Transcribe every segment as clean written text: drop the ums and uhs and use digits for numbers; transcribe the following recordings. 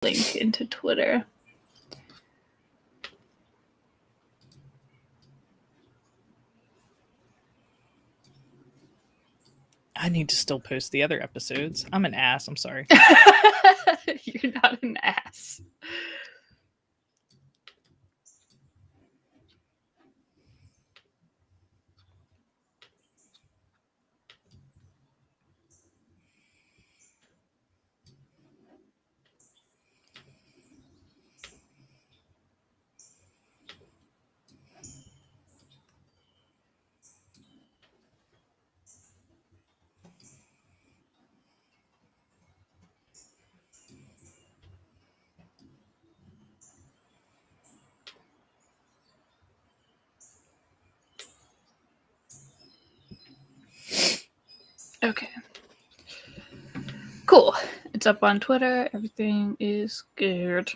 link into Twitter. I need to still post the other episodes. I'm an ass. I'm sorry. You're not an ass. Okay. Cool. It's up on Twitter. Everything is good.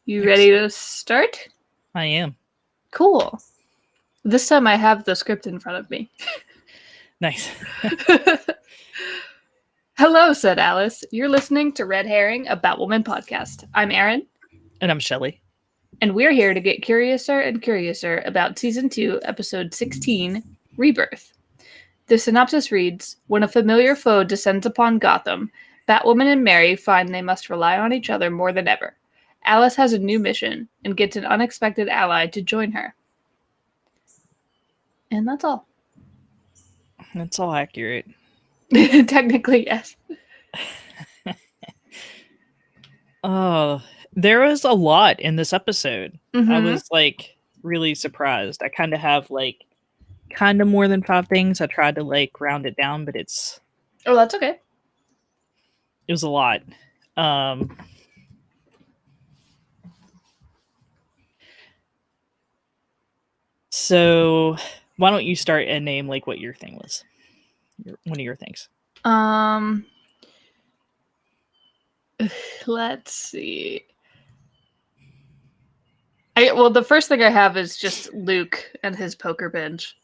You ready to start? I am. Cool. This time I have the script in front of me. Nice. Hello, said Alice. You're listening to Red Herring, a Batwoman podcast. I'm Erin. And I'm Shelly. And we're here to get curiouser and curiouser about Season 2, Episode 16, Rebirth. The synopsis reads, when a familiar foe descends upon Gotham, Batwoman and Mary find they must rely on each other more than ever. Alice has a new mission and gets an unexpected ally to join her. And that's all. That's all accurate. Technically, yes. Oh, there was a lot in this episode. Mm-hmm. I was really surprised. I kind of have more than 5 things. I tried to round it down, but it's... Oh, that's okay. It was a lot. So why don't you start and name what your thing was? One of your things. Let's see. Well, the first thing I have is just Luke and his poker binge.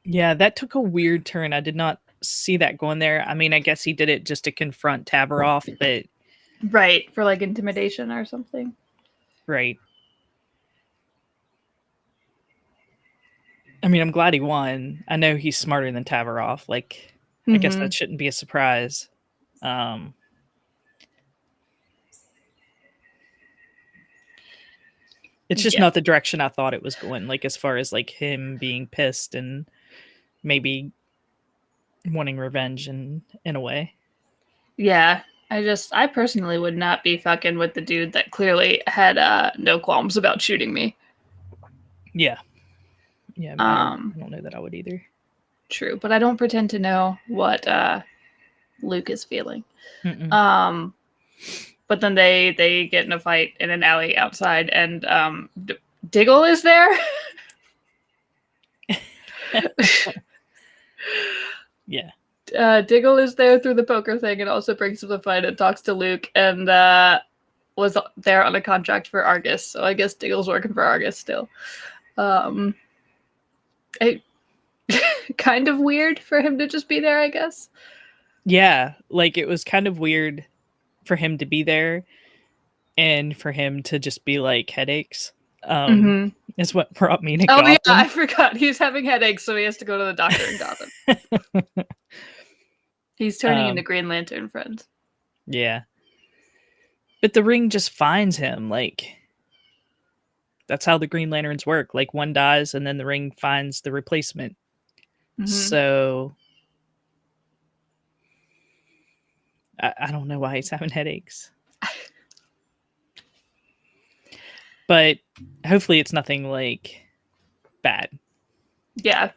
Yeah, that took a weird turn. I did not see that going there. I mean, I guess he did it just to confront Tabaroff, but... Right, for intimidation or something. Right. I mean, I'm glad he won. I know he's smarter than Tabaroff. I guess that shouldn't be a surprise. It's just not the direction I thought it was going. As far as him being pissed and maybe wanting revenge in a way. Yeah, I personally would not be fucking with the dude that clearly had no qualms about shooting me. Yeah. Yeah, I don't know that I would either. True, but I don't pretend to know what Luke is feeling. Mm-mm. But then they get in a fight in an alley outside, and Diggle is there. Yeah. Diggle is there through the poker thing and also brings up the fight and talks to Luke and was there on a contract for Argus. So I guess Diggle's working for Argus still. Kind of weird for him to just be there, I guess. Yeah, it was kind of weird for him to be there and for him to just be headaches. Is what brought me to Gotham. Yeah, I forgot. He's having headaches, so he has to go to the doctor in Gotham. He's turning into Green Lantern, friends. Yeah. But the ring just finds him. That's how the Green Lanterns work. One dies, and then the ring finds the replacement. Mm-hmm. So... I don't know why he's having headaches. But hopefully it's nothing bad. Yeah.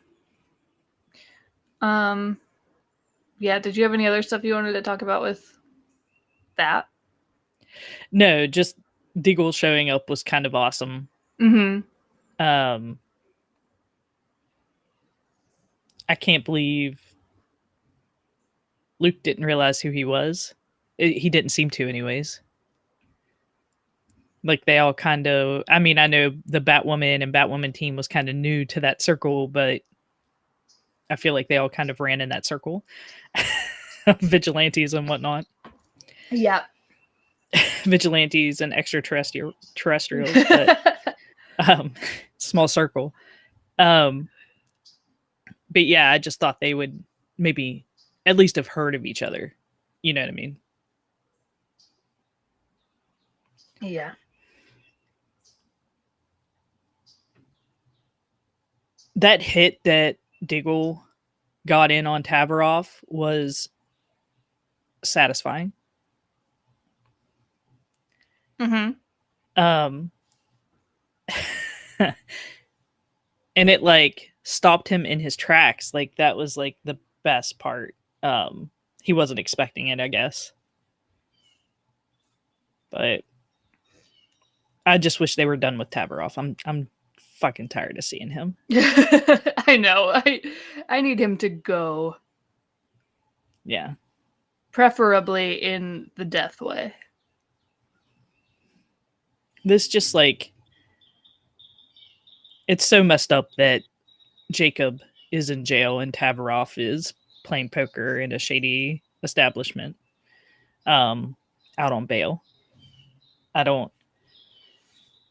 Yeah, did you have any other stuff you wanted to talk about with that? No, just Diggle showing up was kind of awesome. Mm-hmm. I can't believe Luke didn't realize who he was. He didn't seem to anyways. They all kind of... I mean, I know the Batwoman and Batwoman team was kind of new to that circle, but I feel they all kind of ran in that circle. Vigilantes and whatnot. Yeah. Vigilantes and extraterrestrials, but small circle. But yeah, I just thought they would maybe at least have heard of each other. You know what I mean? Yeah. That hit that Diggle got in on Tavarov was satisfying. Mm-hmm. And it like stopped him in his tracks. Like that was like the best part. He wasn't expecting it, I guess. But I just wish they were done with Tavarov. I'm fucking tired of seeing him. I know. I need him to go. Yeah. Preferably in the death way. This just like it's so messed up that Jacob is in jail and Tavarov is playing poker in a shady establishment out on bail. I don't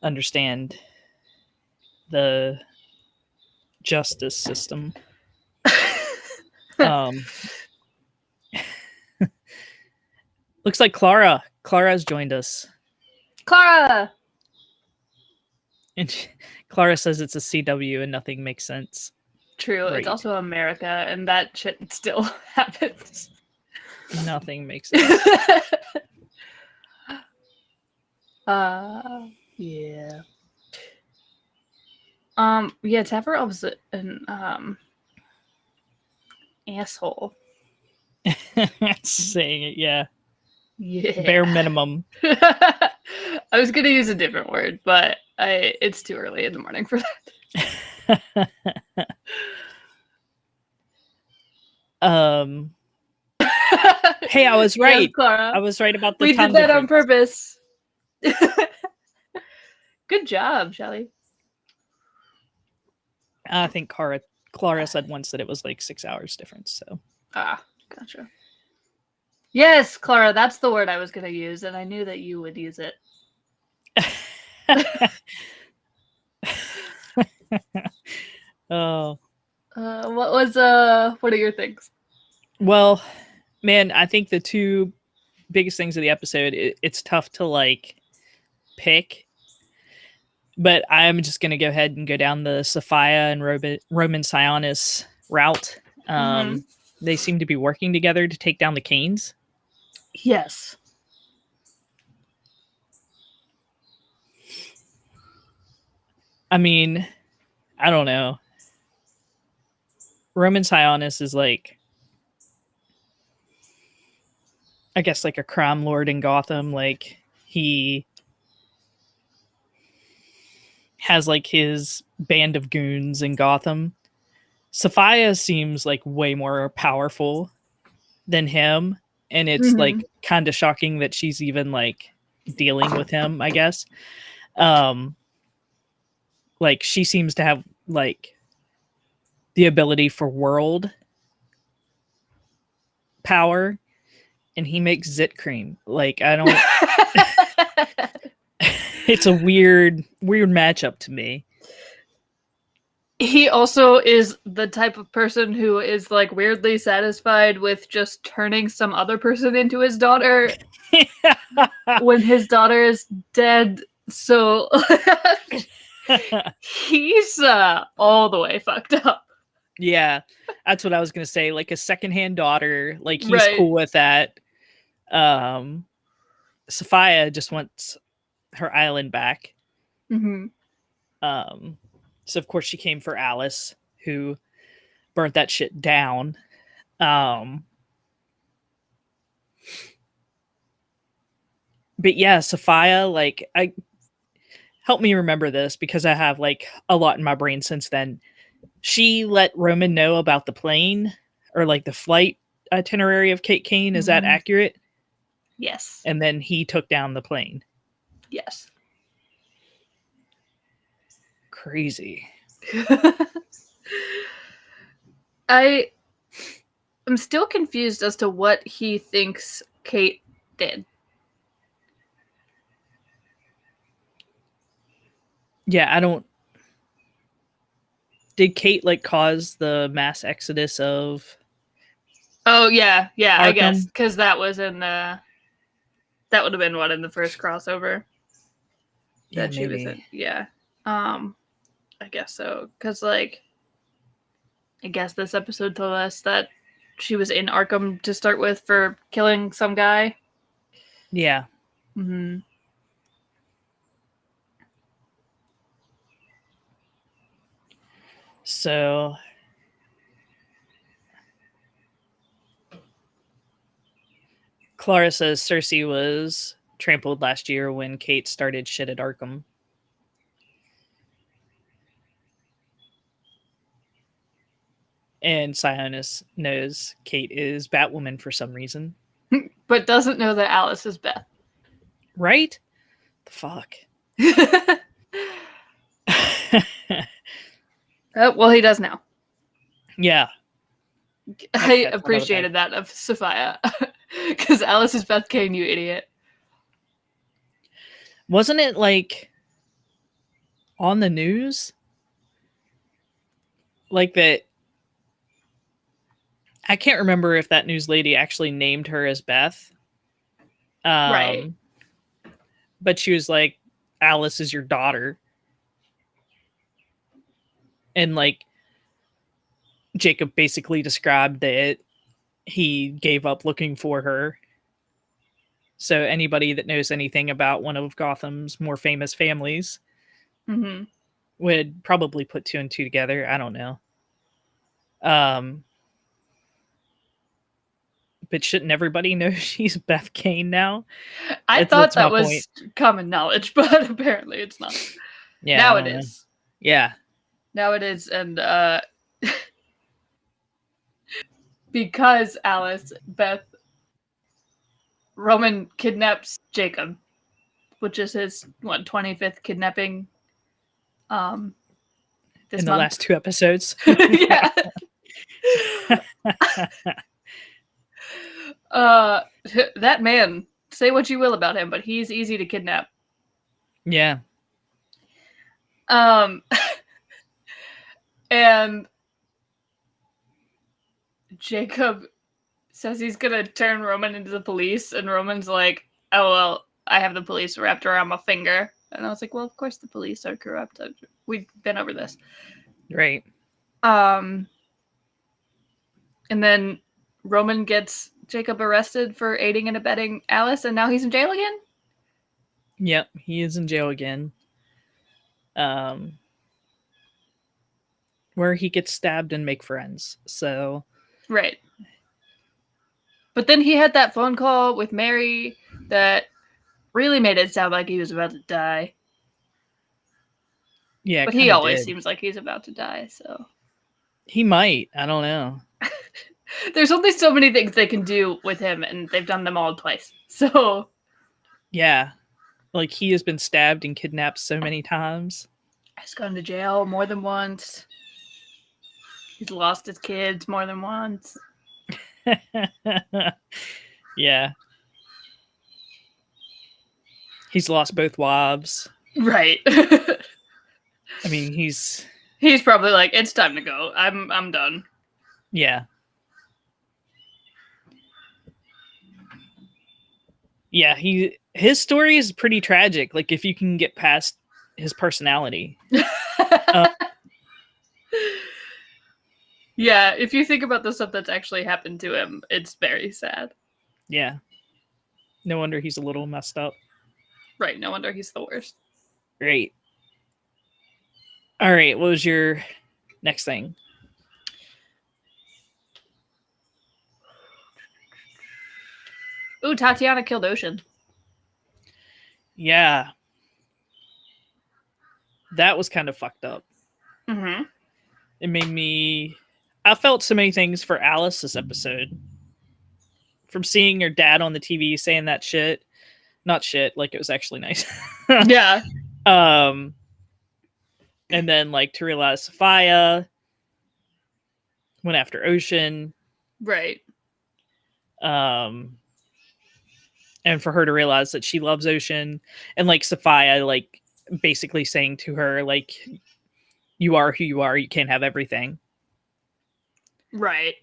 understand the justice system. Looks like Clara has joined us. Clara! And Clara says it's a CW and nothing makes sense. True. Right. It's also America, and that shit still happens. Nothing makes sense. Yeah. Yeah, Tavarov's an asshole. Saying it, yeah. Yeah. Bare minimum. I was gonna use a different word, but it's too early in the morning for that. Hey, I was right. Yes, Clara. I was right about the we time did that difference. on purpose. Good job, Shelly. I think Clara said once that it was like 6 hours difference. So gotcha. Yes, Clara, that's the word I was gonna use, and I knew that you would use it. Oh. What are your things? Well, man, I think the two biggest things of the episode, it's tough to like pick, but I'm just going to go ahead and go down the Sophia and Roman Sionis route. They seem to be working together to take down the Canes. Yes. I mean, I don't know. Roman Sionis is like, I guess, like a crime lord in Gotham. Like, he has like his band of goons in Gotham. Sophia seems like way more powerful than him, and it's like kind of shocking that she's even like dealing with him, I guess. Like she seems to have like the ability for world power, and he makes zit cream. Like I don't it's a weird matchup to me. He also is the type of person who is like weirdly satisfied with just turning some other person into his daughter when his daughter is dead. So he's all the way fucked up. Yeah, that's what I was gonna say. Like a secondhand daughter, like he's cool with that. Sophia just wants her island back. So of course she came for Alice, who burnt that shit down. But yeah, Sophia, like help me remember this because I have like a lot in my brain since then. She let Roman know about the plane or like the flight itinerary of Kate Kane. Is that accurate? Yes. And then he took down the plane. Yes. Crazy. I'm still confused as to what he thinks Kate did. Yeah, I don't. Did Kate like cause the mass exodus of Oh yeah, I guess Arkham? because that was in the. That would have been what in the first crossover Yeah, that she was maybe. in. Yeah, I guess so. Because like, I guess this episode told us that she was in Arkham to start with for killing some guy. Yeah. Mm-hmm. So Clara says Cersei was trampled last year when Kate started shit at Arkham. And Sionis knows Kate is Batwoman for some reason. But doesn't know that Alice is Beth. Right? The fuck? Well, he does now. Yeah. I appreciated that of Sophia. Because Alice is Beth Kane, you idiot. Wasn't it like on the news? Like that. I can't remember if that news lady actually named her as Beth. Right. But she was like, Alice is your daughter. And like, Jacob basically described that he gave up looking for her. So anybody that knows anything about one of Gotham's more famous families would probably put two and two together. I don't know. But shouldn't everybody know she's Beth Kane now? I thought that was common knowledge, but apparently it's not. Yeah. Now it is. Yeah. Now it is, and because Alice, Beth, Roman kidnaps Jacob, which is his 25th kidnapping. This in the month. Last two episodes. Yeah. That man, say what you will about him, but he's easy to kidnap. Yeah. And Jacob says he's gonna turn Roman into the police, and Roman's like, "Oh well, I have the police wrapped around my finger." And I was like, "Well, of course the police are corrupt. We've been over this." Right. And then Roman gets Jacob arrested for aiding and abetting Alice, and now he's in jail again? Yep, he is in jail again. Where he gets stabbed and make friends. So right. But then he had that phone call with Mary that really made it sound like he was about to die. Yeah, but he always seems like he's about to die, so he might. I don't know. There's only so many things they can do with him, and they've done them all twice. So yeah, like he has been stabbed and kidnapped so many times. He's gone to jail more than once. He's lost his kids more than once. Yeah. He's lost both wives. Right. I mean, he's probably like, it's time to go. I'm done. Yeah. Yeah, his story is pretty tragic. Like if you can get past his personality. Yeah, if you think about the stuff that's actually happened to him, it's very sad. Yeah. No wonder he's a little messed up. Right, no wonder he's the worst. Great. All right, what was your next thing? Ooh, Tatiana killed Ocean. Yeah. That was kind of fucked up. Mm-hmm. It made me... I felt so many things for Alice this episode. From seeing your dad on the TV saying that shit. Not shit, like it was actually nice. Yeah. And then like to realize Sophia went after Ocean. Right. And and for her to realize that she loves Ocean, and like Sophia like basically saying to her like, you are who you are, you can't have everything. Right.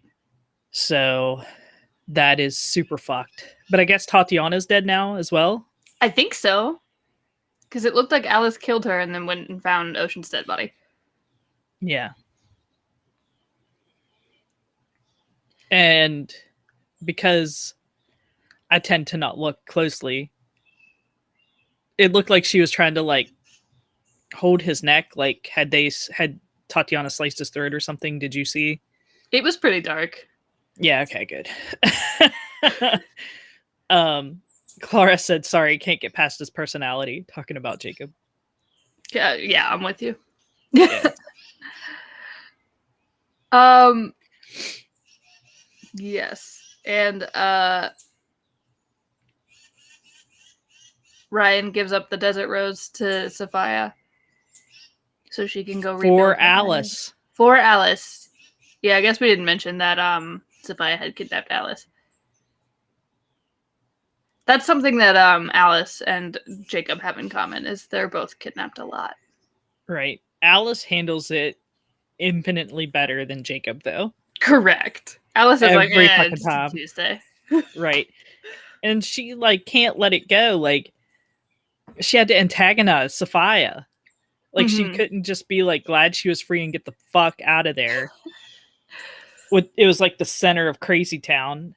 So that is super fucked. But I guess Tatiana's dead now as well. I think so. Because it looked like Alice killed her and then went and found Ocean's dead body. Yeah. And because I tend to not look closely, it looked like she was trying to like hold his neck. Like had Tatiana sliced his throat or something? Did you see? It was pretty dark. Yeah. Okay. Good. Clara said, "Sorry, can't get past his personality." Talking about Jacob. Yeah, I'm with you. Yeah. Yes. And Ryan gives up the desert rose to Sophia so she can go rebuild For her Alice. mind. For Alice. Yeah, I guess we didn't mention that Sophia had kidnapped Alice. That's something that Alice and Jacob have in common, is they're both kidnapped a lot. Right. Alice handles it infinitely better than Jacob, though. Correct. Alice is like, Every fucking it's time. Tuesday. Right. And she like can't let it go. Like she had to antagonize Sophia. Like she couldn't just be like glad she was free and get the fuck out of there. It was like the center of Crazy Town.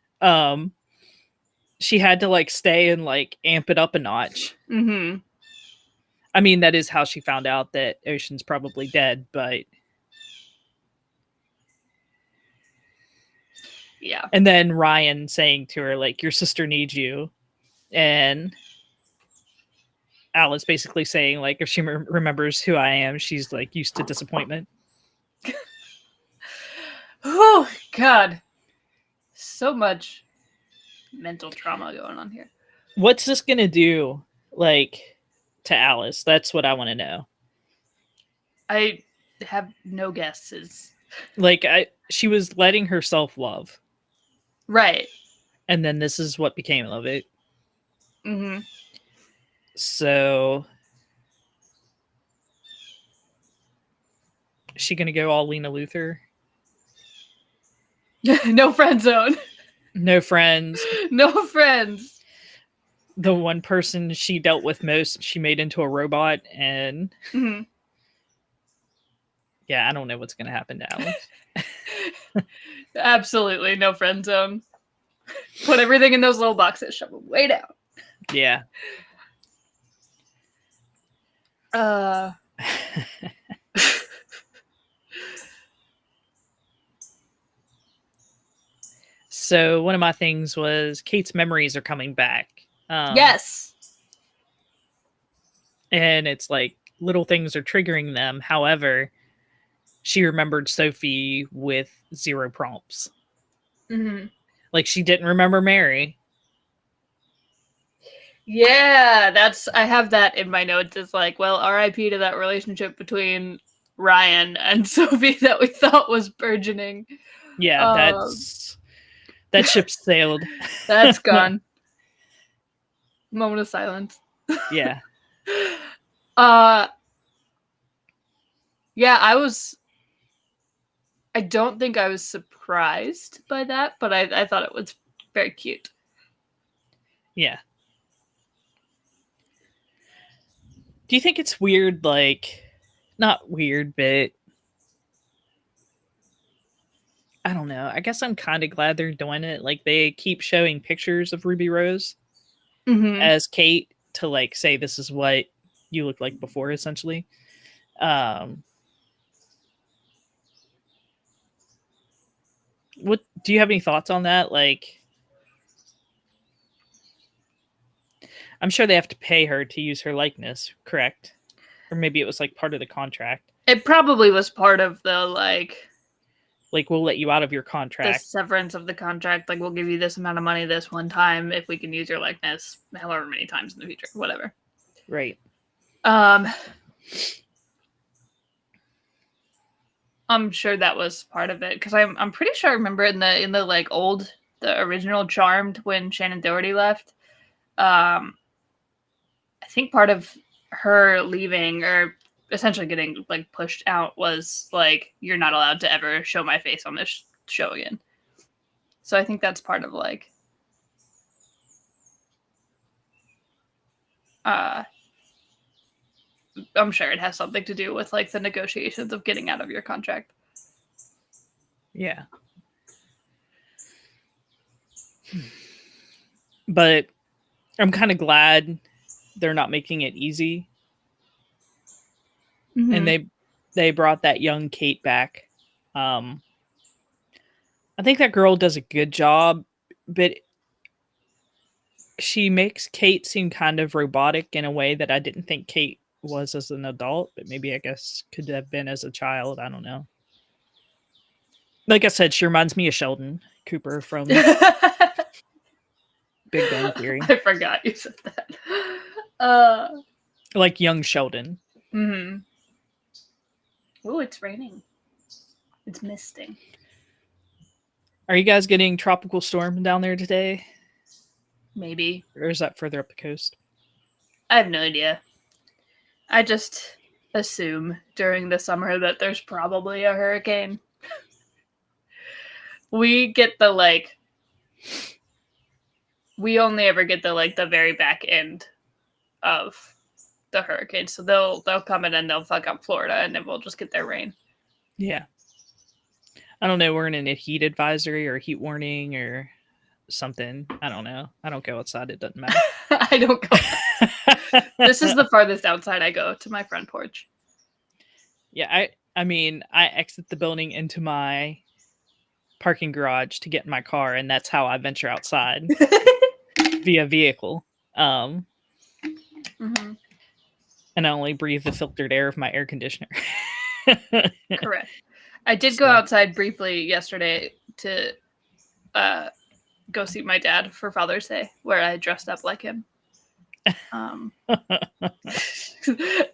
She had to like stay and like amp it up a notch. Mm-hmm. I mean, that is how she found out that Ocean's probably dead, but yeah. And then Ryan saying to her like, your sister needs you, and Alice basically saying like, if she remembers who I am, she's like used to disappointment. Oh God, so much mental trauma going on here. What's this gonna do like to Alice? That's what I want to know. I have no guesses. Like she was letting herself love, right, and then this is what became of it. Mm-hmm. So is she gonna go all Lena Luthor? No friend zone. No friends. No friends. The one person she dealt with most, she made into a robot, and yeah, I don't know what's gonna happen to Alice. Absolutely no friend zone. Put everything in those little boxes, shove them way down. Yeah. So one of my things was Kate's memories are coming back. Yes. And it's like little things are triggering them. However, she remembered Sophie with 0 prompts. Mm-hmm. Like she didn't remember Mary. Yeah, I have that in my notes. It's like, well, RIP to that relationship between Ryan and Sophie that we thought was burgeoning. Yeah, that ship sailed. That's gone. Moment of silence. Yeah. Yeah, I don't think I was surprised by that, but I thought it was very cute. Yeah. Do you think it's weird, like, not weird, but I don't know. I guess I'm kind of glad they're doing it. Like, they keep showing pictures of Ruby Rose as Kate to, like, say this is what you looked like before, essentially. What do you have any thoughts on that? Like, I'm sure they have to pay her to use her likeness, correct? Or maybe it was like part of the contract. It probably was part of the like we'll let you out of your contract. The severance of the contract. Like, we'll give you this amount of money this one time if we can use your likeness however many times in the future. Whatever. Right. I'm sure that was part of it because I'm pretty sure I remember in the like the original Charmed when Shannon Doherty left. I think part of her leaving or essentially getting like pushed out was like, you're not allowed to ever show my face on this show again. So I think that's part of like I'm sure it has something to do with like the negotiations of getting out of your contract. Yeah. But I'm kind of glad they're not making it easy. Mm-hmm. And they brought that young Kate back. I think that girl does a good job, but she makes Kate seem kind of robotic in a way that I didn't think Kate was as an adult, but maybe I guess could have been as a child. I don't know. Like I said, she reminds me of Sheldon Cooper from Big Bang Theory. I forgot you said that. Like young Sheldon. Mm-hmm. Oh, it's raining. It's misting. Are you guys getting tropical storm down there today? Maybe. Or is that further up the coast? I have no idea. I just assume during the summer that there's probably a hurricane. We get the like, we only ever get the like the very back end of the hurricane, so they'll come in and they'll fuck up Florida, and then we'll just get their rain. Yeah, I don't know. We're in a heat advisory or a heat warning or something. I don't know. I don't go outside. It doesn't matter. I don't go. This is the farthest outside I go, to my front porch. Yeah, I mean, I exit the building into my parking garage to get in my car, and that's how I venture outside via vehicle. Mm-hmm. And I only breathe the filtered air of my air conditioner. Correct. I did go outside briefly yesterday to go see my dad for Father's Day, where I dressed up like him.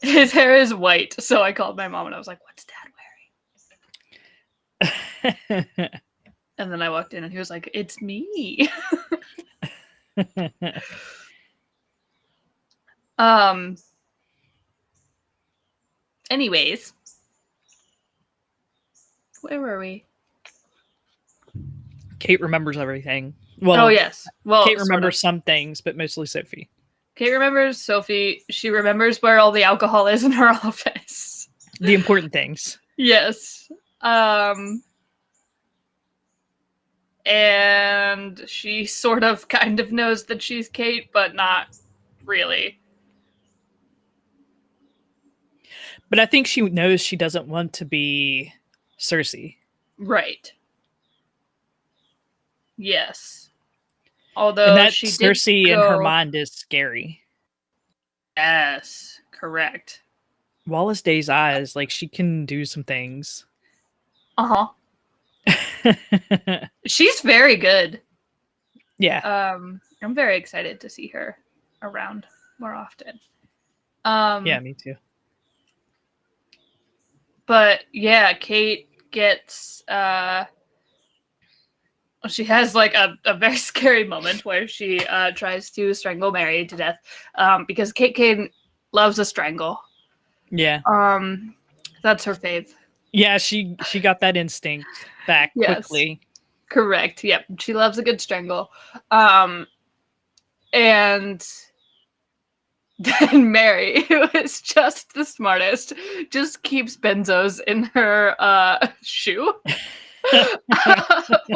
His hair is white, so I called my mom and I was like, "What's Dad wearing?" And then I walked in and he was like, "It's me." Anyways, where were we? Kate remembers everything. Well, oh yes. Well, Kate remembers some things, but mostly Sophie. Kate remembers Sophie. She remembers where all the alcohol is in her office. The important things. Yes. And she sort of kind of knows that she's Kate, but not really. But I think she knows she doesn't want to be Cersei. Right. Yes. Although and that she Cersei did in her mind is scary. Yes, correct. Wallace Day's eyes, like she can do some things. Uh-huh. She's very good. Yeah. I'm very excited to see her around more often. Yeah, me too. But yeah, Kate gets she has like a very scary moment where she tries to strangle Mary to death because Kate Kane loves a strangle. Yeah. That's her fave. Yeah, she got that instinct back quickly. Correct. Yep. She loves a good strangle. And then Mary, who is just the smartest, just keeps benzos in her shoe.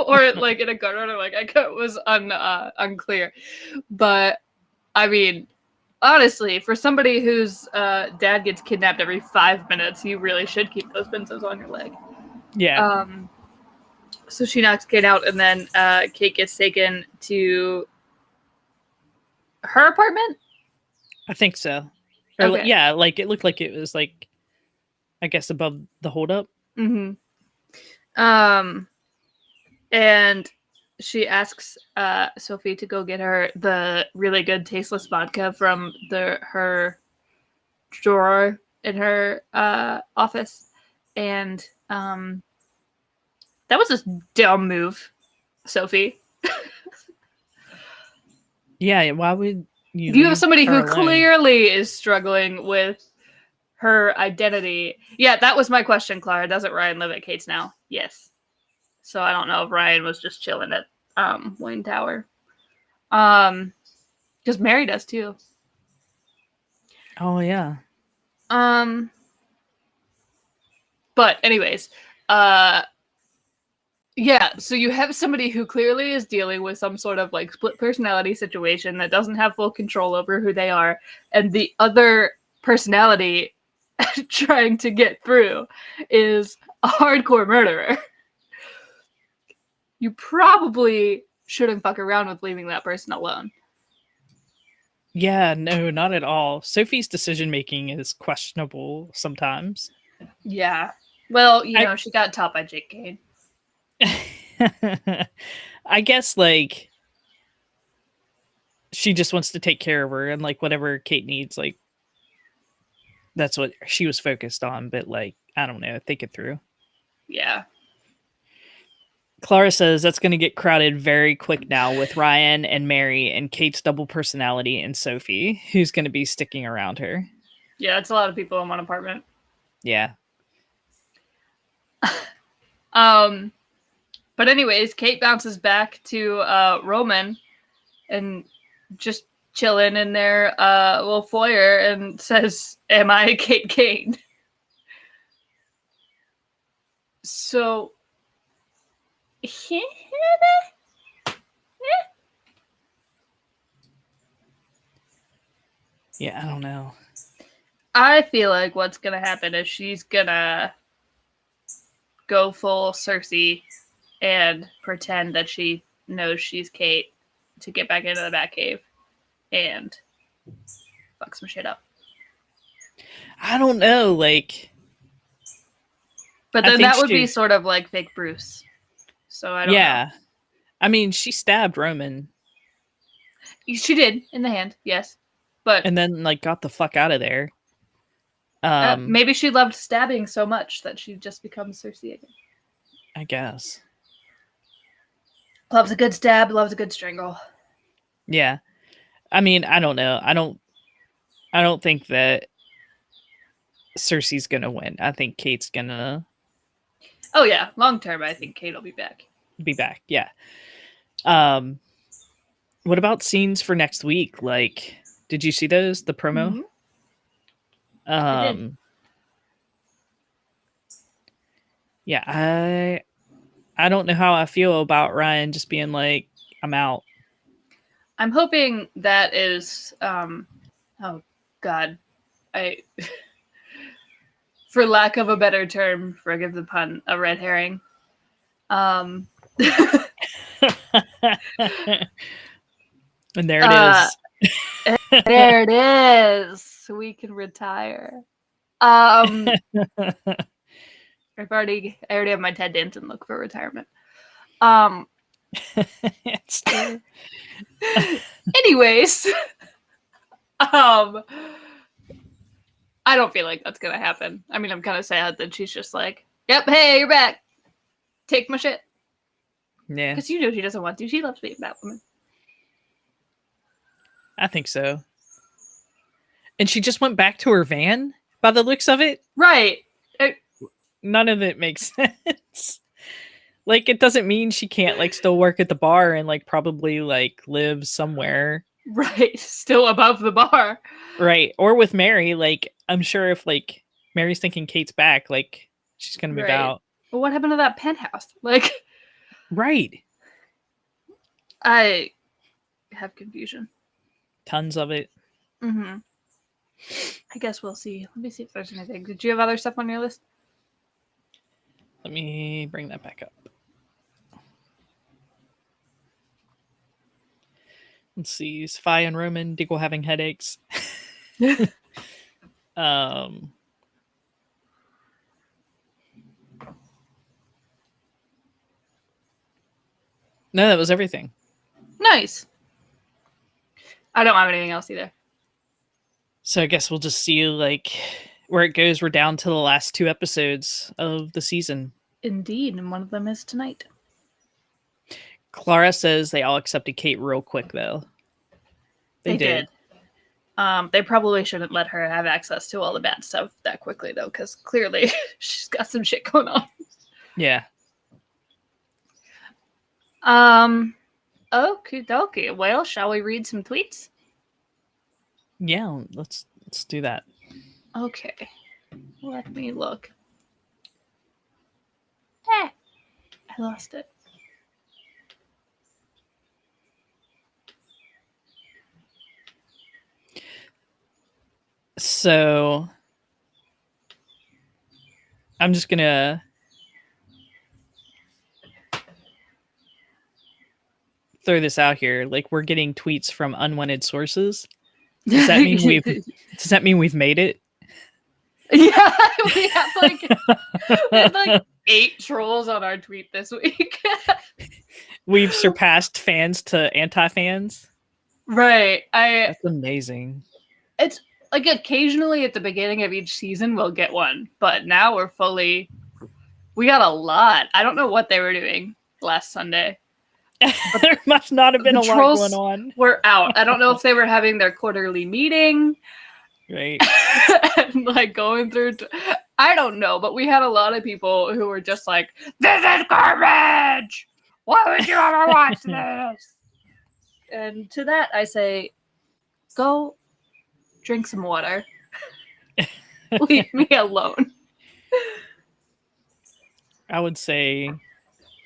Or like in a garden, or like it was unclear. But I mean, honestly, for somebody whose dad gets kidnapped every 5 minutes, you really should keep those benzos on your leg. Yeah. So she knocks Kate out, and then Kate gets taken to her apartment? I think so. Or, okay. Yeah, like it looked like it was like, I guess, above the holdup. Mm-hmm. And she asks Sophie to go get her the really good tasteless vodka from her drawer in her office, and that was a dumb move, Sophie. Yeah, why would If you have somebody who alone. clearly is struggling with her identity. Yeah, that was my question, Clara. Doesn't Ryan live at Kate's now? Yes. So I don't know if Ryan was just chilling at Wayne Tower. Because Mary does too. Oh yeah. But anyways, yeah, so you have somebody who clearly is dealing with some sort of like split personality situation that doesn't have full control over who they are, and the other personality trying to get through is a hardcore murderer. You probably shouldn't fuck around with leaving that person alone. Yeah, no, not at all. Sophie's decision making is questionable sometimes. Yeah. Well, you know, she got taught by Jake Kane. I guess like she just wants to take care of her, and like whatever Kate needs, like that's what she was focused on. But like, I don't know, think it through. Yeah. Clara says that's going to get crowded very quick now with Ryan and Mary and Kate's double personality and Sophie, who's going to be sticking around her. Yeah, that's a lot of people in one apartment. Yeah. But anyways, Kate bounces back to Roman and just chilling in their little foyer and says, "Am I Kate Kane?" So yeah, I don't know. I feel like what's gonna happen is she's gonna go full Cersei and pretend that she knows she's Kate to get back into the Batcave and fuck some shit up. I don't know, like. But then that would be sort of like fake Bruce. So I don't know. Yeah. I mean, she stabbed Roman. She did in the hand, yes. But and then like got the fuck out of there. Maybe she loved stabbing so much that she just becomes Cersei again. I guess. Loves a good stab, loves a good strangle. Yeah. I mean, I don't know. I don't think that Cersei's gonna win. I think Kate's gonna. Oh yeah, long term, I think Kate will be back. Yeah. What about scenes for next week? Like, did you see those? The promo. Mm-hmm. Yeah, I don't know how I feel about Ryan just being like, I'm out. I'm hoping that is oh god. For lack of a better term, forgive the pun, a red herring. And there it is. There it is. We can retire. I already have my Ted Danson look for retirement. Anyways, I don't feel like that's gonna happen. I mean, I'm kind of sad that she's just like, "Yep, hey, you're back. Take my shit." Yeah, because you know she doesn't want to. She loves being Batwoman. I think so. And she just went back to her van by the looks of it. Right. None of it makes sense. Like, it doesn't mean she can't like still work at the bar and like probably like live somewhere. Right. Still above the bar. Right. Or with Mary, like I'm sure if like Mary's thinking Kate's back, like she's gonna move out. Well, what happened to that penthouse? Like, right. I have confusion. Tons of it. Mm-hmm. I guess we'll see. Let me see if there's anything. Did you have other stuff on your list? Let me bring that back up. Let's see. Spy and Roman, Diggle having headaches. No, that was everything. Nice. I don't have anything else either. So I guess we'll just see like where it goes. We're down to the last 2 episodes of the season. Indeed, and one of them is tonight. Clara says they all accepted Kate real quick, though. They did. They probably shouldn't let her have access to all the bad stuff that quickly, though, because clearly she's got some shit going on. Yeah. Okie dokie. Well, shall we read some tweets? Yeah, let's do that. Okay. Let me look. I lost it. So I'm just gonna throw this out here. Like, we're getting tweets from unwanted sources. Does that mean we've made it? Yeah, we had like 8 trolls on our tweet this week. We've surpassed fans to anti-fans. Right. That's amazing. It's like occasionally at the beginning of each season we'll get one, but now we got a lot. I don't know what they were doing last Sunday. There must not have been a lot going on. We're out. I don't know if they were having their quarterly meeting. Right. And like going through I don't know, but we had a lot of people who were just like, this is garbage! Why would you ever watch this? And to that I say, go drink some water. Leave me alone. I would say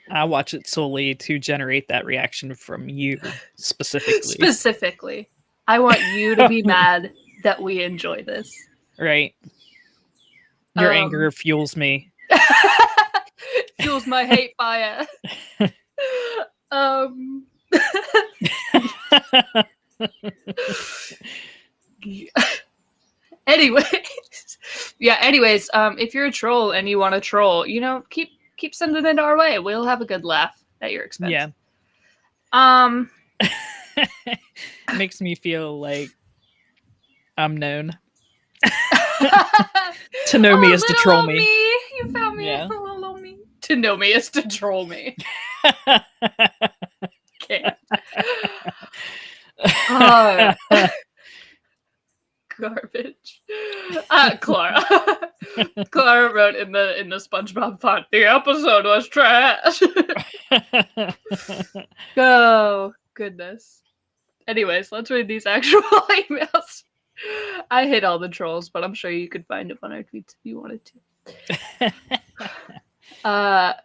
I watch it solely to generate that reaction from you specifically. Specifically. I want you to be mad that we enjoy this. Right. Your anger fuels me. Fuels my hate fire. Anyways, if you're a troll and you want to troll, keep sending it our way. We'll have a good laugh at your expense. Yeah. Makes me feel like I'm known. To know me is to troll me. You found me. Yeah. Little me. To know me is to troll me. Can't. Garbage. Clara. Clara wrote in the SpongeBob font, the episode was trash. Oh, goodness. Anyways, let's read these actual emails. I hate all the trolls, but I'm sure you could find them on our tweets if you wanted to.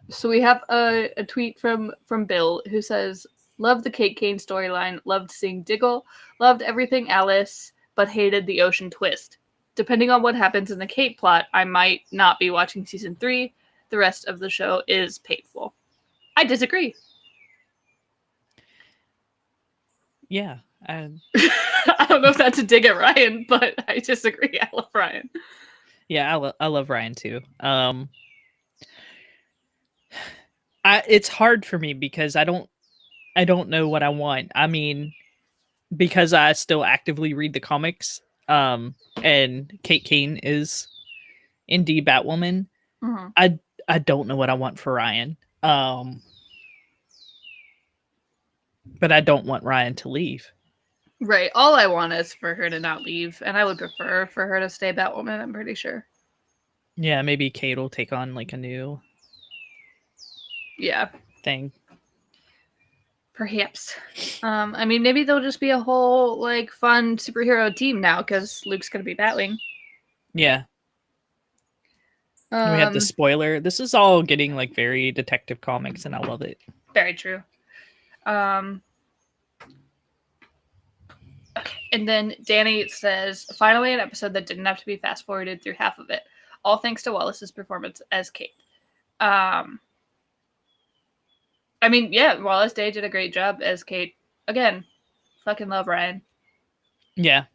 So we have a tweet from Bill who says, loved the Kate Kane storyline, loved seeing Diggle, loved everything Alice, but hated the Ocean twist. Depending on what happens in the Kate plot, I might not be watching season 3. The rest of the show is painful. I disagree. Yeah. I don't know if that's a dig at Ryan, but I disagree. I love Ryan. Yeah, I love Ryan too. It's hard for me because I don't know what I want. I mean, because I still actively read the comics, and Kate Kane is indeed Batwoman. Mm-hmm. I don't know what I want for Ryan. But I don't want Ryan to leave. Right. All I want is for her to not leave, and I would prefer for her to stay Batwoman, I'm pretty sure. Yeah, maybe Kate will take on like a new thing. Perhaps. I mean, maybe they'll just be a whole like fun superhero team now because Luke's gonna be Batwing. Yeah. We had the spoiler. This is all getting like very Detective Comics, and I love it. Very true. Okay. And then Danny says, finally an episode that didn't have to be fast forwarded through half of it. All thanks to Wallace's performance as Kate. I mean, yeah, Wallace Day did a great job as Kate. Again, fucking love Ryan. Yeah.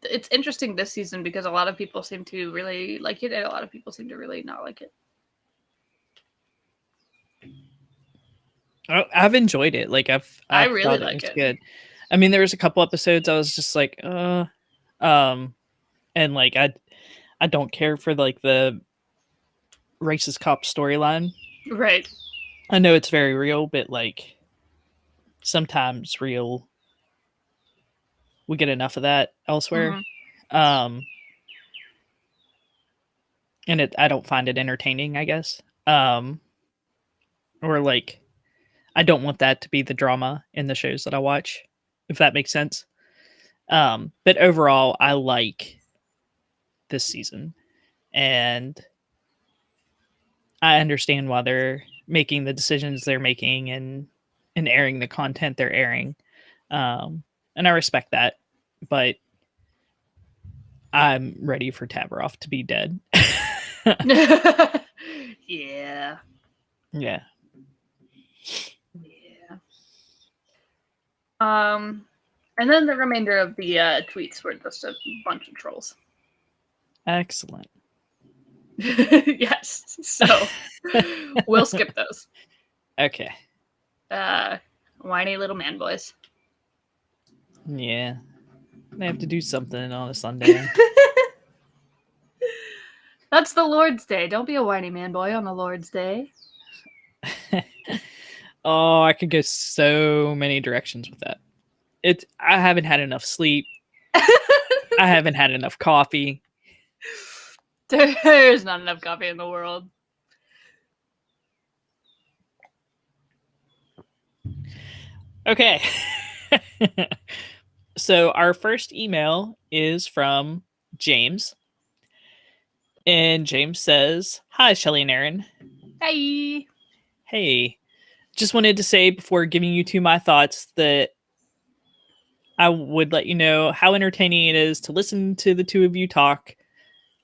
It's interesting this season because a lot of people seem to really like it and a lot of people seem to really not like it. I've enjoyed it. Like I really like it. Good. I mean, there was a couple episodes I was just like, and like I don't care for like the racist cop storyline. Right. I know it's very real, but like sometimes we get enough of that elsewhere. And I don't find it entertaining, I guess. Or like, I don't want that to be the drama in the shows that I watch, if that makes sense. But overall, I like this season, and I understand why they're making the decisions they're making and airing the content they're airing. And I respect that, but I'm ready for Tavaroff to be dead. Yeah. Yeah. And then the remainder of the tweets were just a bunch of trolls. Excellent. Yes. So we'll skip those. Okay. Whiny little man boys. Yeah. They have to do something on a Sunday. That's the Lord's Day. Don't be a whiny man boy on the Lord's Day. Oh, I could go so many directions with that. I haven't had enough sleep. I haven't had enough coffee. There's not enough coffee in the world. Okay. So our first email is from James. And James says, "Hi, Shelly and Aaron. Hey. Hey. Just wanted to say before giving you two my thoughts that I would let you know how entertaining it is to listen to the two of you talk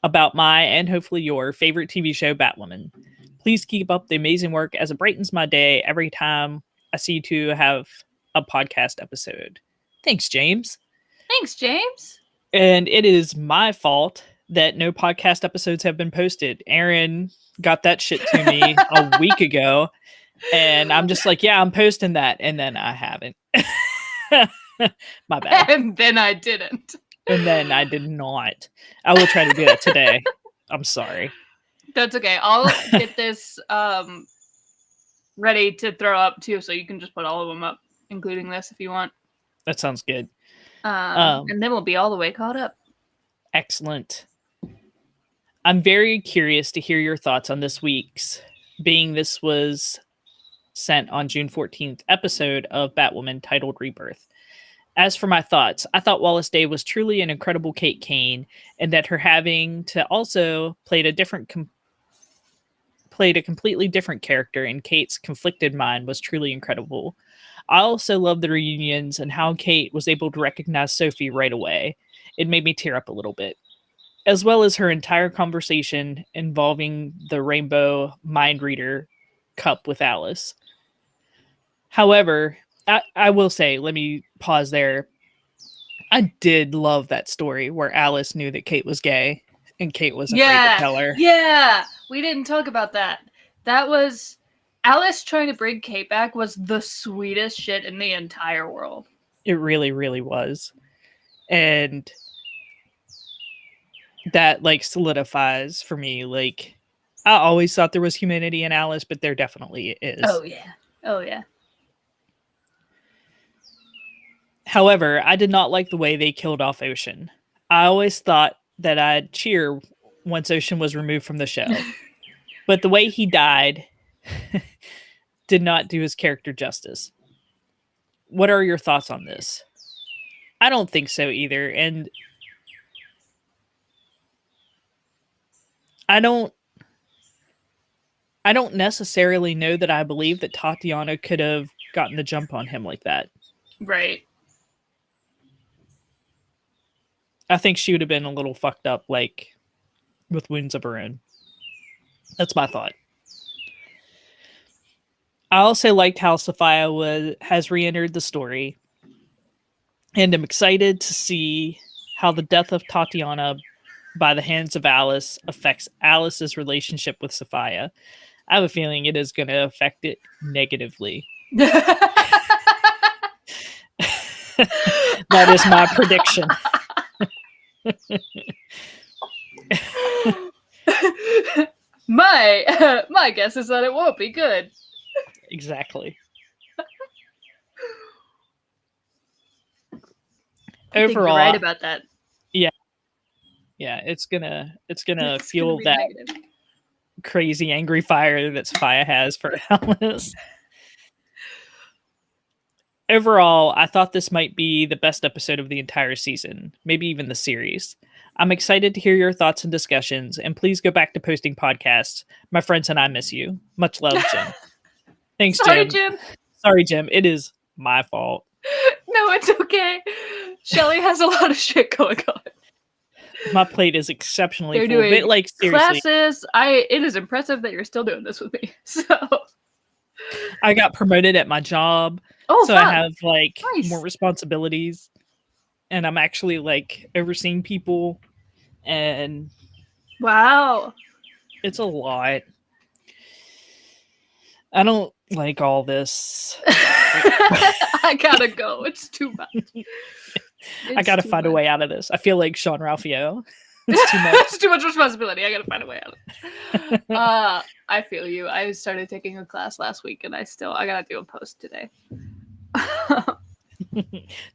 about my and hopefully your favorite TV show, Batwoman. Please keep up the amazing work as it brightens my day every time I see you two have a podcast episode." Thanks, James. Thanks, James. And it is my fault that no podcast episodes have been posted. Aaron got that shit to me a week ago, and I'm just like, yeah, I'm posting that, and then I haven't. My bad. And then I didn't. And then I did not. I will try to do it today. I'm sorry. That's okay. I'll get this ready to throw up too, so you can just put all of them up, including this if you want. That sounds good. And then we'll be all the way caught up. Excellent. I'm very curious to hear your thoughts on this week's, being this was sent on June 14th episode of Batwoman titled Rebirth. As for my thoughts, I thought Wallace Day was truly an incredible Kate Kane, and that her having to also played a completely different character in Kate's conflicted mind was truly incredible. I also love the reunions and how Kate was able to recognize Sophie right away. It made me tear up a little bit, as well as her entire conversation involving the Rainbow Mind Reader cup with Alice. However, I will say, let me pause there. I did love that story where Alice knew that Kate was gay and Kate was afraid to tell her. Yeah, we didn't talk about that. That was Alice trying to bring Kate back was the sweetest shit in the entire world. It really, really was. And that like solidifies for me, like, I always thought there was humanity in Alice, but there definitely is. Oh yeah. However, I did not like the way they killed off Ocean. I always thought that I'd cheer once Ocean was removed from the show. But the way he died did not do his character justice. What are your thoughts on this? I don't think so either. And I don't necessarily know that I believe that Tatiana could have gotten the jump on him like that. Right. I think she would have been a little fucked up, like, with wounds of her own. That's my thought. I also liked how Sophia has re-entered the story, and I'm excited to see how the death of Tatiana by the hands of Alice affects Alice's relationship with Sophia. I have a feeling it is going to affect it negatively. That is my prediction. My guess is that it won't be good. Exactly. I think you're overall, right about that. yeah, it's gonna It's fuel gonna be that negative. crazy angry fire that Sophia has for Alice. Overall, I thought this might be the best episode of the entire season, maybe even the series. I'm excited to hear your thoughts and discussions, and please go back to posting podcasts. My friends and I miss you. Much love, Jim. Thanks, Sorry, Jim. Jim. Sorry, Jim. It is my fault. No, it's okay. Shelly has a lot of shit going on. My plate is exceptionally They're full. But doing like seriously, classes. It is impressive that you're still doing this with me. So I got promoted at my job, oh, so fun. I have like Nice. more responsibilities, and I'm actually like overseeing people, and Wow. it's a lot. I don't like all this. I gotta go. It's too much. I gotta find a way out of this. I feel like Sean Ralphio. It's too much. It's too much responsibility. I gotta find a way out of it. I feel you. I started taking a class last week, and I gotta do a post today.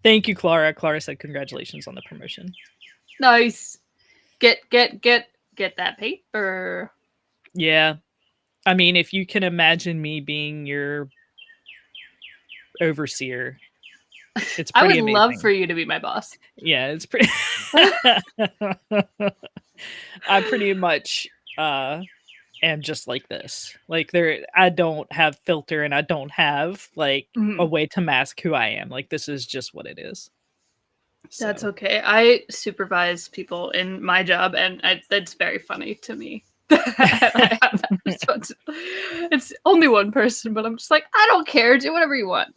Thank you, Clara. Clara said congratulations on the promotion. Nice. Get that paper. Yeah. I mean, if you can imagine me being your overseer, it's I pretty would amazing. love for you to be my boss. Yeah, it's pretty. I pretty much am just like this. Like I don't have filter, and I don't have like a way to mask who I am. Like this is just what it is. That's okay. I supervise people in my job, and that's very funny to me. I have that responsibility. It's only one person, but I'm just like, I don't care. Do whatever you want.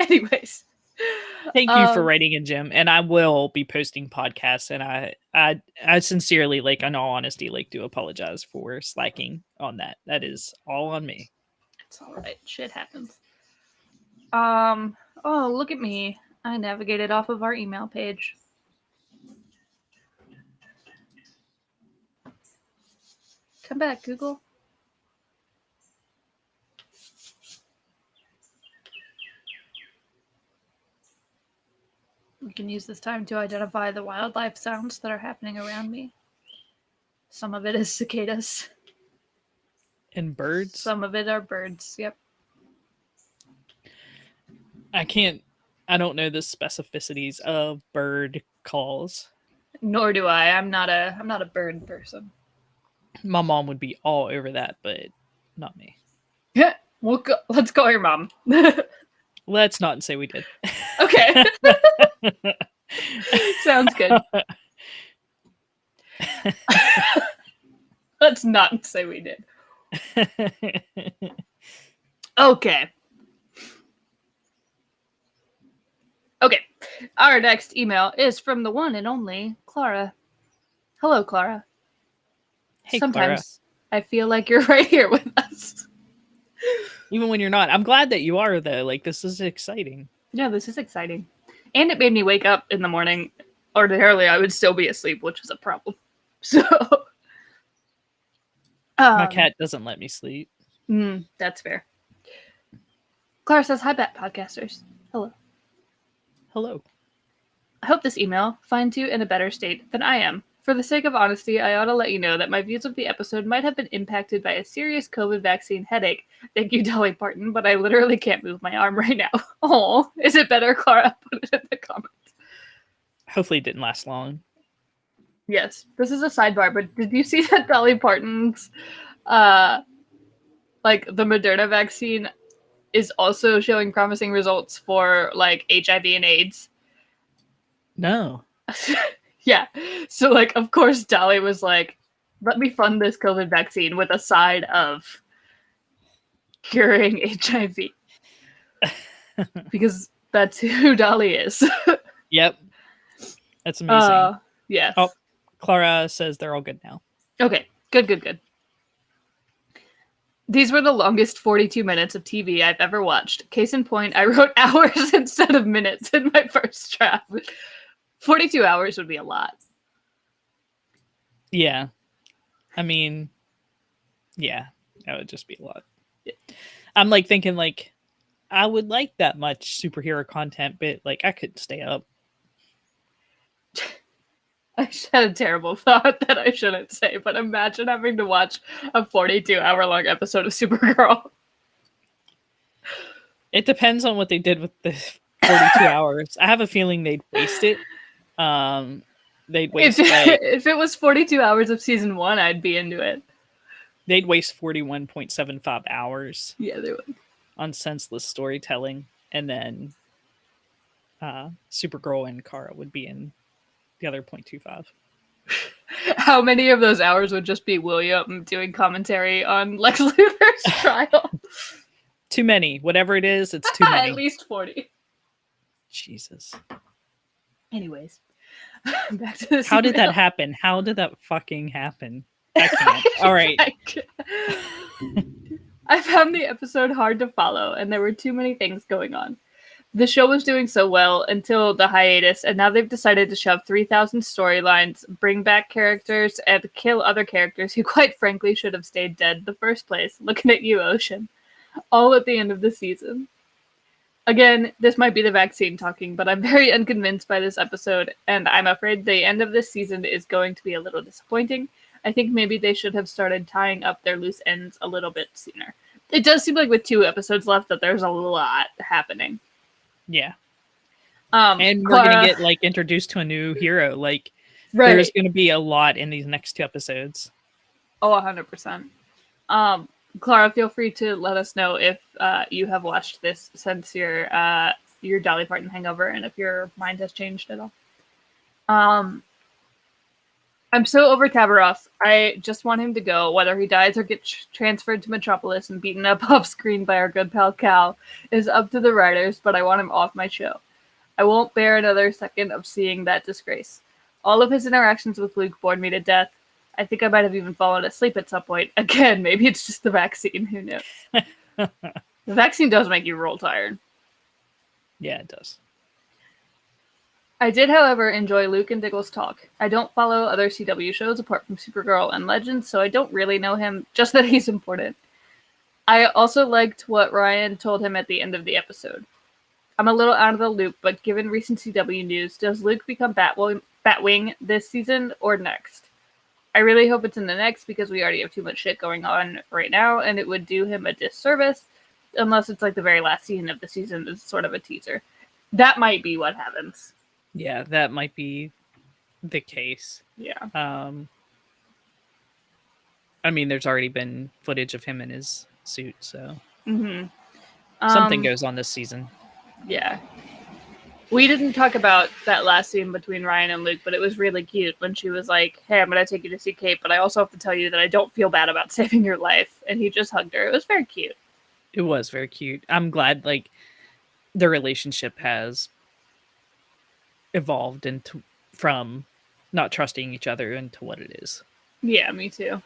Anyways. Thank you for writing in, Jim. And I will be posting podcasts, and I sincerely, like, in all honesty, like, do apologize for slacking on that. That is all on me. It's all right. Shit happens. Oh, look at me. I navigated off of our email page. Come back, Google. We can use this time to identify the wildlife sounds that are happening around me. Some of it is cicadas. And birds? Some of it are birds, yep. I don't know the specificities of bird calls. Nor do I. I'm not a bird person. My mom would be all over that, but not me. Yeah, let's call your mom. Let's not say we did. Okay. Sounds good. Let's not say we did. Okay. Okay. Our next email is from the one and only Clara. Hello, Clara. Hey, Sometimes Clara. I feel like you're right here with us. Even when you're not. I'm glad that you are, though. Like, this is exciting. Yeah, this is exciting. And it made me wake up in the morning. Ordinarily, I would still be asleep, which was a problem. So... my cat doesn't let me sleep. That's fair. Clara says, hi, Bat Podcasters. Hello. Hello. I hope this email finds you in a better state than I am. For the sake of honesty, I ought to let you know that my views of the episode might have been impacted by a serious COVID vaccine headache. Thank you, Dolly Parton, but I literally can't move my arm right now. Oh, is it better, Clara? Put it in the comments. Hopefully it didn't last long. Yes, this is a sidebar, but did you see that Dolly Parton's, the Moderna vaccine is also showing promising results for, like, HIV and AIDS? No. Yeah. So, like, of course, Dolly was like, let me fund this COVID vaccine with a side of curing HIV. Because that's who Dolly is. Yep. That's amazing. Yes. Oh, Clara says they're all good now. Okay. Good. These were the longest 42 minutes of TV I've ever watched. Case in point, I wrote hours instead of minutes in my first draft. 42 hours would be a lot. Yeah. I mean, yeah, that would just be a lot. Yeah. I'm like thinking like I would like that much superhero content, but like I could stay up. I had a terrible thought that I shouldn't say, but imagine having to watch a 42-hour-long episode of Supergirl. It depends on what they did with the 42 hours. I have a feeling they'd waste it. They'd waste if it was 42 hours of season 1, I'd be into it. They'd waste 41.75 hours. Yeah, they would. On senseless storytelling, and then Supergirl and Kara would be in the other 0.25. How many of those hours would just be William doing commentary on Lex Luthor's trial? Too many. Whatever it is, it's too many. At least 40. Jesus. Anyways, back to this. How did that happen? How did that fucking happen? I can't. All right. I found the episode hard to follow, and there were too many things going on. The show was doing so well until the hiatus, and now they've decided to shove 3,000 storylines, bring back characters, and kill other characters who, quite frankly, should have stayed dead in the first place. Looking at you, Ocean. All at the end of the season. Again, this might be the vaccine talking, but I'm very unconvinced by this episode, and I'm afraid the end of this season is going to be a little disappointing. I think maybe they should have started tying up their loose ends a little bit sooner. It does seem like with 2 episodes left that there's a lot happening. Yeah. And we're going to get like introduced to a new hero. Like there's going to be a lot in these next 2 episodes. Oh, 100%. Clara, feel free to let us know if you have watched this since your Dolly Parton hangover and if your mind has changed at all. I'm so over Tabaroth. I just want him to go, whether he dies or gets transferred to Metropolis and beaten up off screen by our good pal Cal is up to the writers, but I want him off my show. I won't bear another second of seeing that disgrace. All of his interactions with Luke bored me to death. I think I might have even fallen asleep at some point. Again, maybe it's just the vaccine. Who knows? The vaccine does make you roll tired. Yeah, it does. I did, however, enjoy Luke and Diggle's talk. I don't follow other CW shows apart from Supergirl and Legends, so I don't really know him, just that he's important. I also liked what Ryan told him at the end of the episode. I'm a little out of the loop, but given recent CW news, does Luke become Batwing this season or next? I really hope it's in the next because we already have too much shit going on right now, and it would do him a disservice unless it's like the very last scene of the season is sort of a teaser. That might be what happens. Yeah, that might be the case. Yeah. I mean, there's already been footage of him in his suit, so Mm-hmm. Something goes on this season. Yeah. We didn't talk about that last scene between Ryan and Luke, but it was really cute when she was like, hey, I'm going to take you to see Kate, but I also have to tell you that I don't feel bad about saving your life. And he just hugged her. It was very cute. It was very cute. I'm glad, like, the relationship has evolved into from not trusting each other into what it is. Yeah, me too.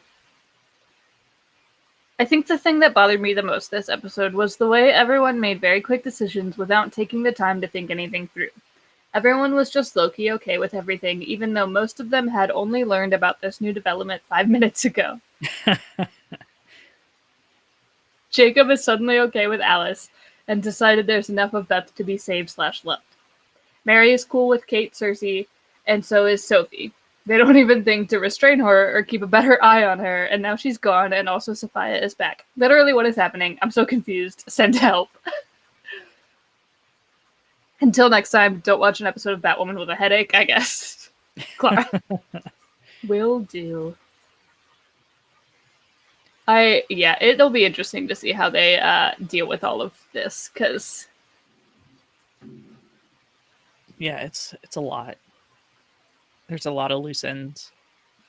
I think the thing that bothered me the most this episode was the way everyone made very quick decisions without taking the time to think anything through. Everyone was just low-key okay with everything, even though most of them had only learned about this new development 5 minutes ago. Jacob is suddenly okay with Alice and decided there's enough of Beth to be saved/loved. Mary is cool with Kate, Cersei, and so is Sophie. They don't even think to restrain her or keep a better eye on her, and now she's gone, and also Sophia is back. Literally, what is happening? I'm so confused. Send help. Until next time, don't watch an episode of Batwoman with a headache, I guess. Clara. Will do. It'll be interesting to see how they deal with all of this, because... Yeah, it's a lot. There's a lot of loose ends.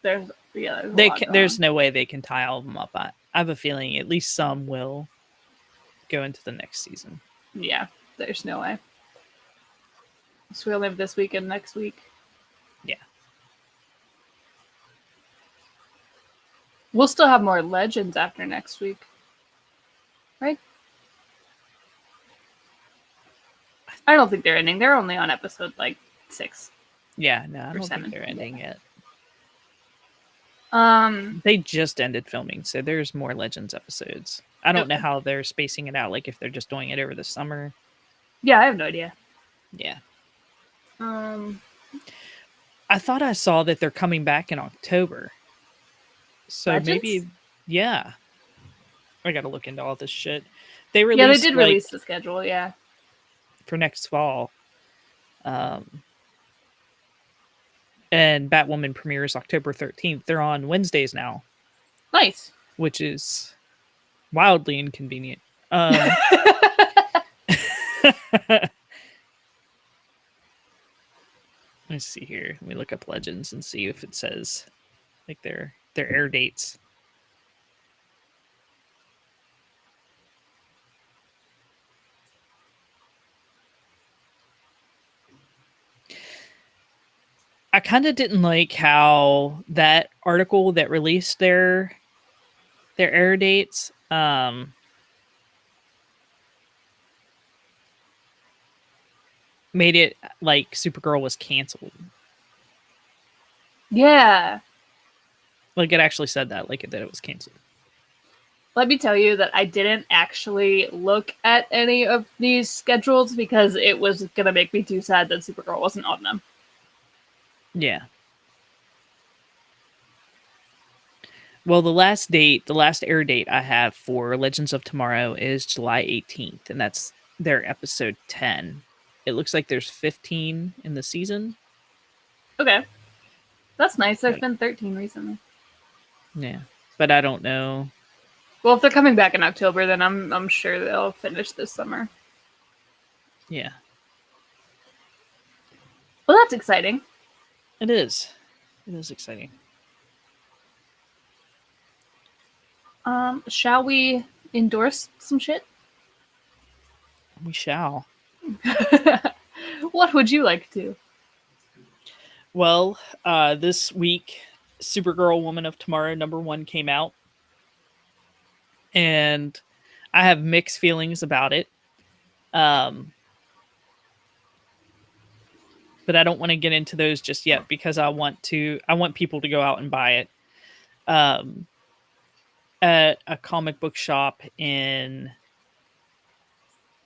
There's no way they can tie all of them up. I have a feeling at least some will go into the next season. Yeah, there's no way. So we'll live this week and next week. Yeah. We'll still have more Legends after next week. Right? I don't think they're ending. They're only on episode, 6. Yeah, no, I don't 7. think they're ending yet. They just ended filming, so there's more Legends episodes. I don't know how they're spacing it out, like if they're just doing it over the summer. Yeah, I have no idea. Yeah. Um, I thought I saw that they're coming back in October. So Legends? maybe, yeah. I gotta look into all this shit. They Yeah, they released did release the schedule, yeah. for next fall. And Batwoman premieres October 13th. They're on Wednesdays now, Nice. which is wildly inconvenient. Let's see here. Let me look up Legends and see if it says like their air dates. I kind of didn't like how that article that released their air dates made it like Supergirl was canceled. Yeah. Like it actually said that, like that it was canceled. Let me tell you that I didn't actually look at any of these schedules because it was going to make me too sad that Supergirl wasn't on them. Yeah. Well, the last air date I have for Legends of Tomorrow is July 18th, and that's their episode 10. It looks like there's 15 in the season. Okay. That's nice. There's been 13 recently. Yeah. But I don't know. Well, if they're coming back in October, then I'm sure they'll finish this summer. Yeah. Well, that's exciting. It is. It is exciting. Shall we endorse some shit? We shall. What would you like to? Well, this week, Supergirl Woman of Tomorrow #1 came out. And I have mixed feelings about it. But I don't want to get into those just yet because I want people to go out and buy it. At a comic book shop in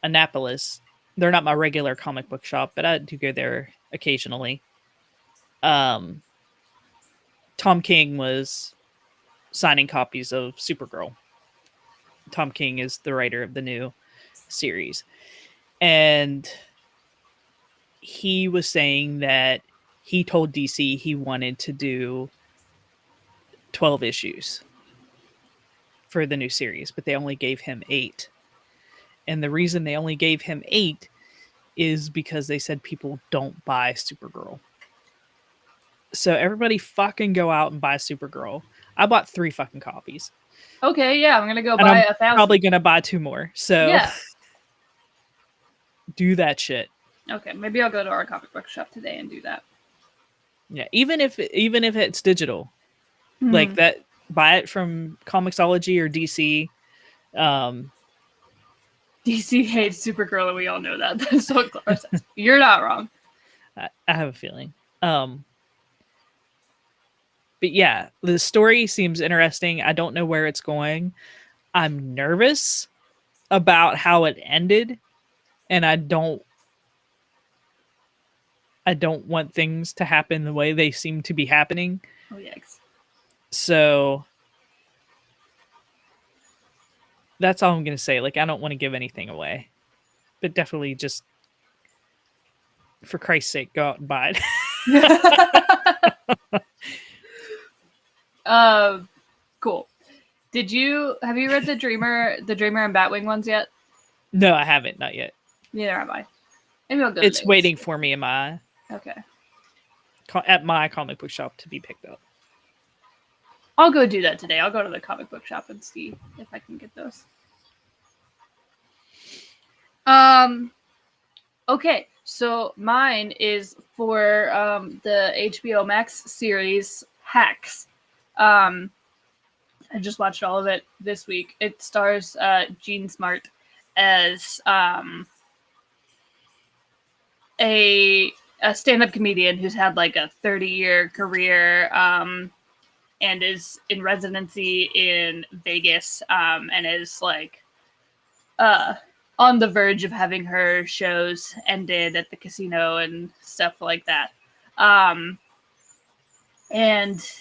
Annapolis. They're not my regular comic book shop, but I do go there occasionally. Tom King was signing copies of Supergirl. Tom King is the writer of the new series. And he was saying that he told DC he wanted to do 12 issues for the new series, but they only gave him 8. And the reason they only gave him 8 is because they said people don't buy Supergirl. So everybody fucking go out and buy Supergirl. I bought 3 fucking copies. Okay, yeah, I'm gonna go buy 1,000. Probably gonna buy 2 more. So yeah. Do that shit. Okay, maybe I'll go to our comic book shop today and do that. Yeah, even if it's digital, like that, buy it from Comixology or DC. DC hates Supergirl, and we all know that. That's what Clara says. You're not wrong. I have a feeling. But yeah, the story seems interesting. I don't know where it's going. I'm nervous about how it ended, and I don't want things to happen the way they seem to be happening. Oh, yikes. So that's all I'm going to say. Like, I don't want to give anything away, but definitely just, for Christ's sake, go out and buy it. Cool. Have you read the Dreamer and Batwing ones yet? No, I haven't. Not yet. Neither have I. Maybe I'll go. It's waiting for me in my at my comic book shop to be picked up. I'll go do that today. I'll go to the comic book shop and see if I can get those. Okay, so mine is for the HBO Max series Hacks. I just watched all of it this week. It stars Jean Smart as a stand-up comedian who's had like a 30-year career. and is in residency in Vegas, and is like on the verge of having her shows ended at the casino and stuff like that. And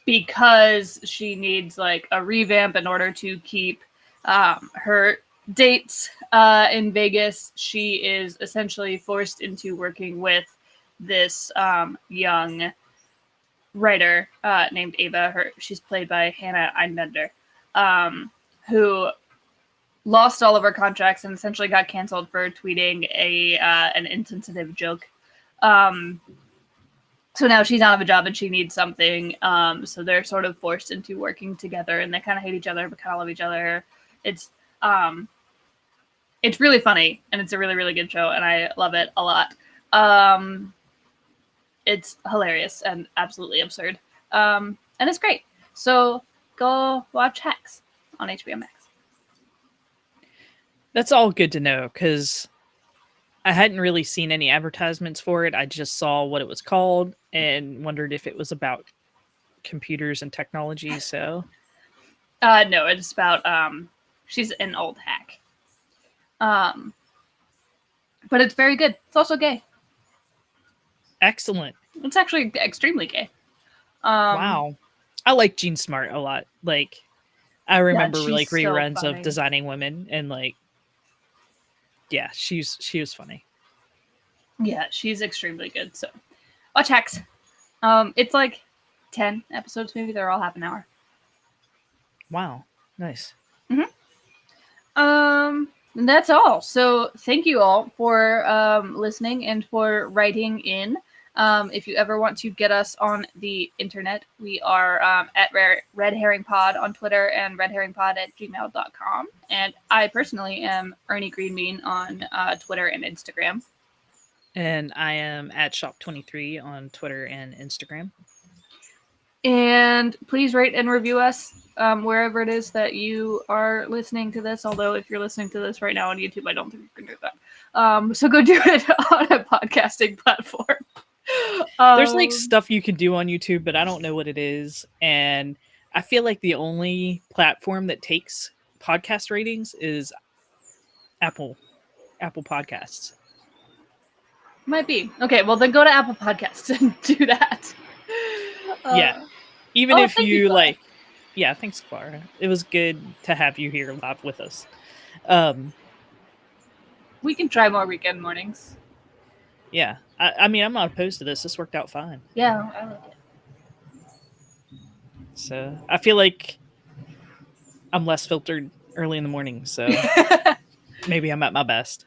because she needs like a revamp in order to keep her dates in Vegas, she is essentially forced into working with this young writer named Ava. She's played by Hannah Einbender, who lost all of her contracts and essentially got canceled for tweeting an insensitive joke. So now she's out of a job and she needs something. So they're sort of forced into working together, and they kind of hate each other but kind of love each other. It's really funny, and it's a really, really good show, and I love it a lot. It's hilarious and absolutely absurd. And it's great. So go watch Hacks on HBO Max. That's all good to know, because I hadn't really seen any advertisements for it. I just saw what it was called and wondered if it was about computers and technology. So, no, it's about she's an old hack. But it's very good. It's also gay. Excellent. It's actually extremely gay. Wow, I like Jean Smart a lot. Like, I remember like reruns so of Designing Women, and like, yeah, she was funny. Yeah, she's extremely good. So watch Hacks. It's like 10 episodes, maybe. They're all half an hour. Wow, nice. And that's all. So thank you all for listening and for writing in. If you ever want to get us on the internet, we are at Red Herring Pod on Twitter and redherringpod@gmail.com. And I personally am Ernie Greenbean on Twitter and Instagram. And I am at Shop23 on Twitter and Instagram. And please rate and review us wherever it is that you are listening to this. Although if you're listening to this right now on YouTube, I don't think you can do that. So go do it on a podcasting platform. There's like stuff you can do on YouTube, but I don't know what it is. And I feel like the only platform that takes podcast ratings is Apple Podcasts. Might be. Okay, well then go to Apple Podcasts and do that. Yeah. Even if you Clara. like, yeah, thanks, Clara. It was good to have you here live with us. We can try more weekend mornings. Yeah. I mean, I'm not opposed to this. This worked out fine. Yeah, I like it. So I feel like I'm less filtered early in the morning. So maybe I'm at my best.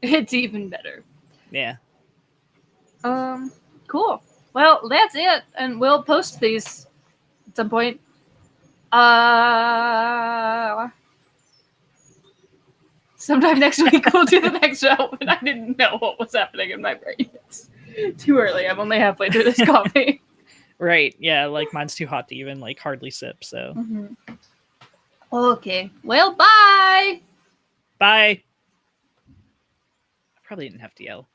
It's even better. Yeah. Cool. Well, that's it. And we'll post these at some point. Sometime next week we'll do the next show, and I didn't know what was happening in my brain. It's too early. I'm only halfway through this coffee. Right. Yeah, like mine's too hot to even like hardly sip, so. Okay. Well, bye! Bye! I probably didn't have to yell.